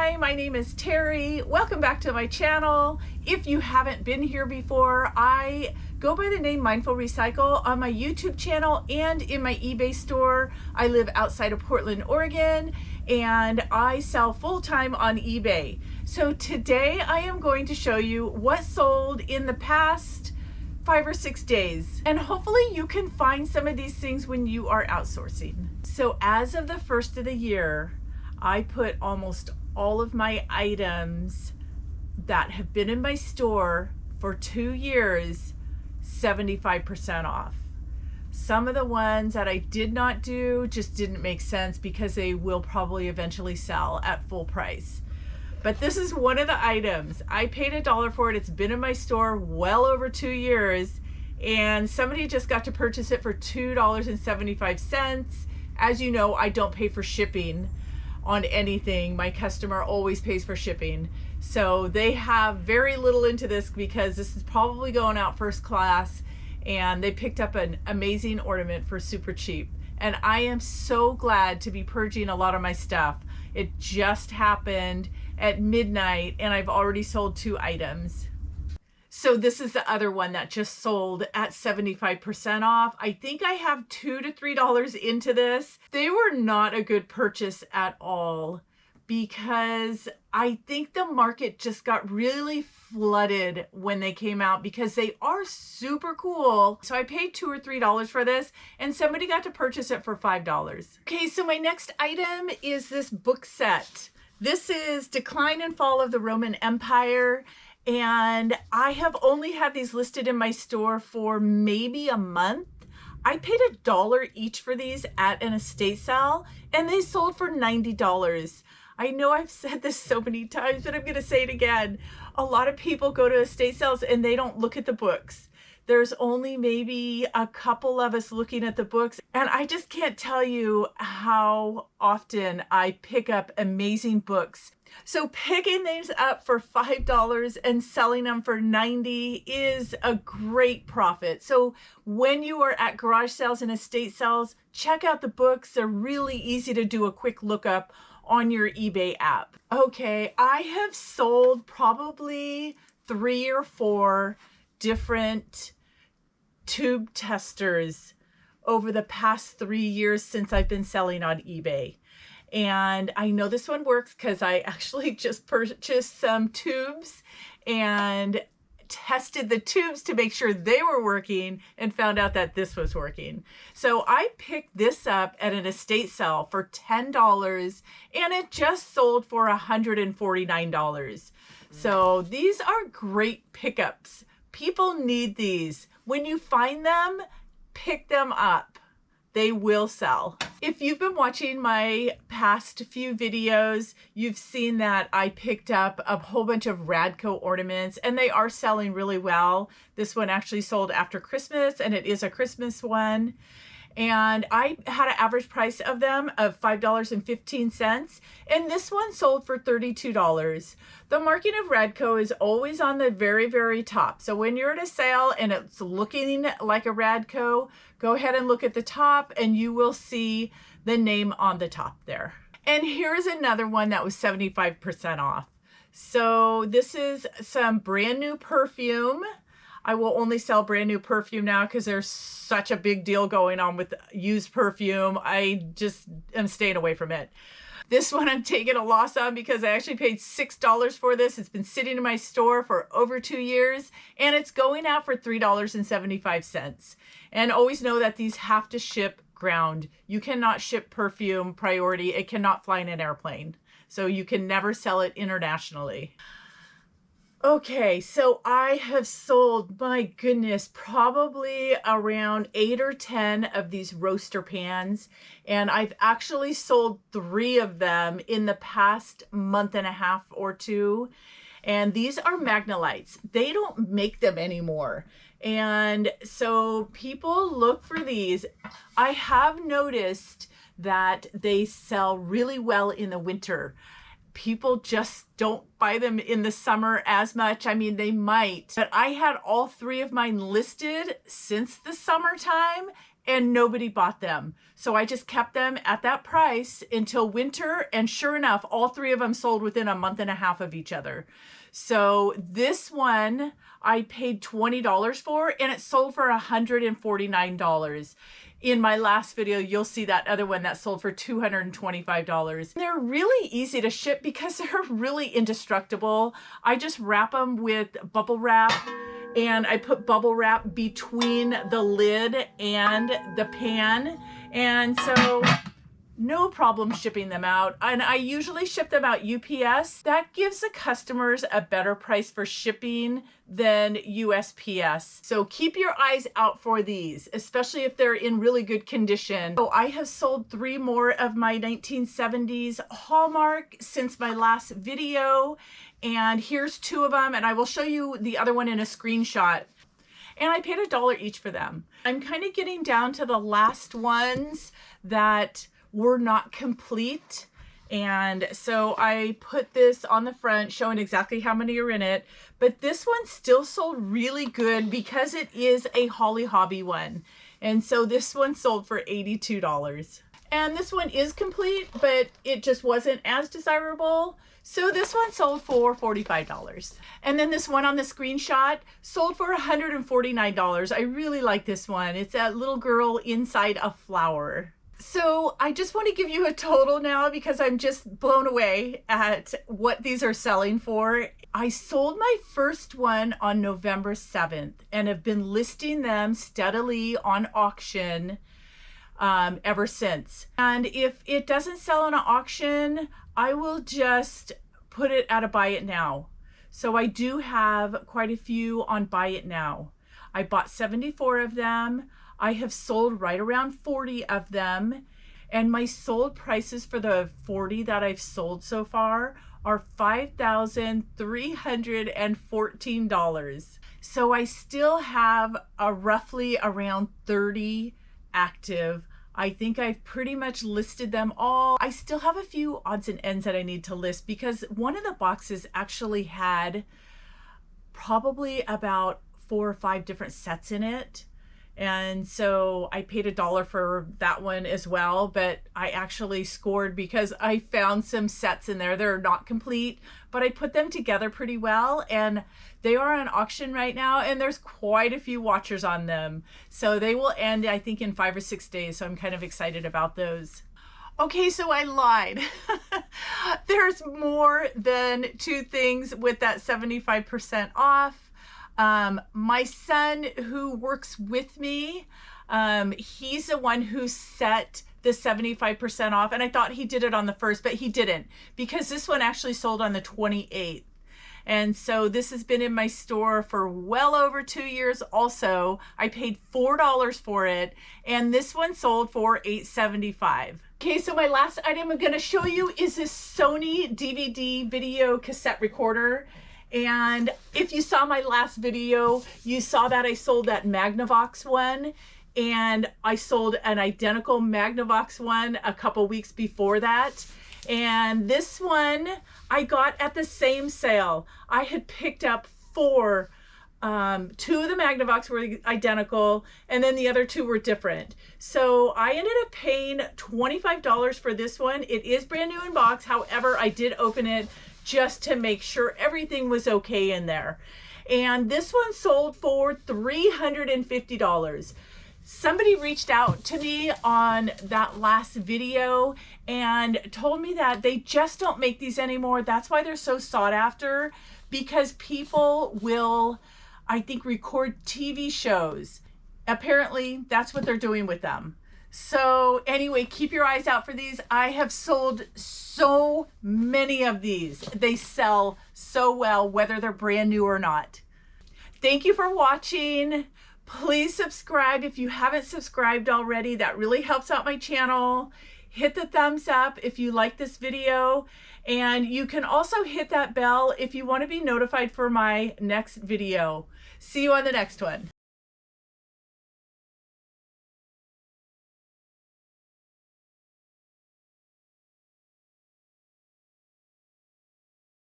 Hi, my name is Terry. Welcome back to my channel. If you haven't been here before, I go by the name Mindful Recycle on my YouTube channel and in my eBay store. I live outside of Portland, Oregon, and I sell full-time on eBay. So today I am going to show you what sold in the past 5 or 6 days. And hopefully you can find some of these things when you are outsourcing. So as of the first of the year, I put almost all of my items that have been in my store for 2 years, 75% off. Some of the ones that I did not do just didn't make sense because they will probably eventually sell at full price. But this is one of the items. I paid $1 for it. It's been in my store well over 2 years, and somebody just got to purchase it for $2.75. As you know, I don't pay for shipping on anything. My customer always pays for shipping. So they have very little into this because this is probably going out first class, and they picked up an amazing ornament for super cheap. And I am so glad to be purging a lot of my stuff. It just happened at midnight and I've already sold 2 items. So this is the other one that just sold at 75% off. I think I have $2 to $3 into this. They were not a good purchase at all because I think the market just got really flooded when they came out because they are super cool. So I paid $2 or $3 for this and somebody got to purchase it for $5. Okay, so my next item is this book set. This is Decline and Fall of the Roman Empire. And I have only had these listed in my store for maybe a month. I paid $1 each for these at an estate sale and they sold for $90. I know I've said this so many times, but I'm going to say it again. A lot of people go to estate sales and they don't look at the books. There's only maybe a couple of us looking at the books. And I just can't tell you how often I pick up amazing books. So picking these up for $5 and selling them for $90 is a great profit. So when you are at garage sales and estate sales, check out the books. They're really easy to do a quick lookup on your eBay app. Okay, I have sold probably 3 or 4 different tube testers over the past 3 years since I've been selling on eBay. And I know this one works because I actually just purchased some tubes and tested the tubes to make sure they were working and found out that this was working. So I picked this up at an estate sale for $10 and it just sold for $149. So these are great pickups. People need these. When you find them, pick them up. They will sell. If you've been watching my past few videos, you've seen that I picked up a whole bunch of Radco ornaments and they are selling really well. This one actually sold after Christmas and it is a Christmas one. And I had an average price of them of $5.15, and this one sold for $32. The marking of Radco is always on the very, very top. So when you're at a sale and it's looking like a Radco, go ahead and look at the top and you will see the name on the top there. And here's another one that was 75% off. So this is some brand new perfume. I will only sell brand new perfume now because there's such a big deal going on with used perfume. I just am staying away from it. This one I'm taking a loss on because I actually paid $6 for this. It's been sitting in my store for over 2 years and it's going out for $3.75. And always know that these have to ship ground. You cannot ship perfume priority. It cannot fly in an airplane. So you can never sell it internationally. Okay, so I have sold, my goodness, probably around 8 or 10 of these roaster pans, and I've actually sold 3 of them in the past month and a half or 2. And these are Magnolites. They don't make them anymore. And so people look for these. I have noticed that they sell really well in the winter. People just don't buy them in the summer as much. I mean, they might, but I had all 3 of mine listed since the summertime and nobody bought them. So I just kept them at that price until winter, and sure enough, all three of them sold within a month and a half of each other. So this one I paid $20 for, and it sold for $149. In my last video, you'll see that other one that sold for $225. They're really easy to ship because they're really indestructible. I just wrap them with bubble wrap, and I put bubble wrap between the lid and the pan, and so no problem shipping them out. And I usually ship them out UPS. That gives the customers a better price for shipping than USPS. So keep your eyes out for these, especially if they're in really good condition. So I have sold 3 more of my 1970s Hallmark since my last video. And here's 2 of them, and I will show you the other one in a screenshot. And I paid $1 each for them. I'm kind of getting down to the last ones that were not complete, and so I put this on the front showing exactly how many are in it. But this one still sold really good because it is a Holly Hobby one, and so this one sold for $82. And this one is complete, but it just wasn't as desirable, so this one sold for $45. And then this one on the screenshot sold for $149. I really like this one. It's a little girl inside a flower. So I just want to give you a total now because I'm just blown away at what these are selling for. I sold my first one on November 7th and have been listing them steadily on auction ever since. And if it doesn't sell on an auction, I will just put it at a buy it now. So I do have quite a few on buy it now. I bought 74 of them. I have sold right around 40 of them, and my sold prices for the 40 that I've sold so far are $5,314. So I still have roughly around 30 active. I think I've pretty much listed them all. I still have a few odds and ends that I need to list because one of the boxes actually had probably about 4 or 5 different sets in it. And so I paid $1 for that one as well, but I actually scored because I found some sets in there that are not complete, but I put them together pretty well, and they are on auction right now, and there's quite a few watchers on them. So they will end, I think, in 5 or 6 days, so I'm kind of excited about those. Okay, so I lied. There's more than 2 things with that 75% off. My son who works with me, he's the one who set the 75% off, and I thought he did it on the 1st, but he didn't, because this one actually sold on the 28th. And so this has been in my store for well over 2 years also. I paid $4 for it, and this one sold for $8.75. Okay, so my last item I'm gonna show you is this Sony DVD video cassette recorder. And if you saw my last video, you saw that I sold that Magnavox one, and I sold an identical Magnavox one a couple weeks before that. And this one I got at the same sale. I had picked up 4. 2 of the Magnavox were identical, and then the other 2 were different. So I ended up paying $25 for this one. It is brand new in box. However, I did open it just to make sure everything was okay in there. And this one sold for $350. Somebody reached out to me on that last video and told me that they just don't make these anymore. That's why they're so sought after, because people will, I think, record TV shows. Apparently, that's what they're doing with them. So anyway, keep your eyes out for these. I have sold so many of these. They sell so well, whether they're brand new or not. Thank you for watching. Please subscribe if you haven't subscribed already. That really helps out my channel. Hit the thumbs up if you like this video. And you can also hit that bell if you want to be notified for my next video. See you on the next one.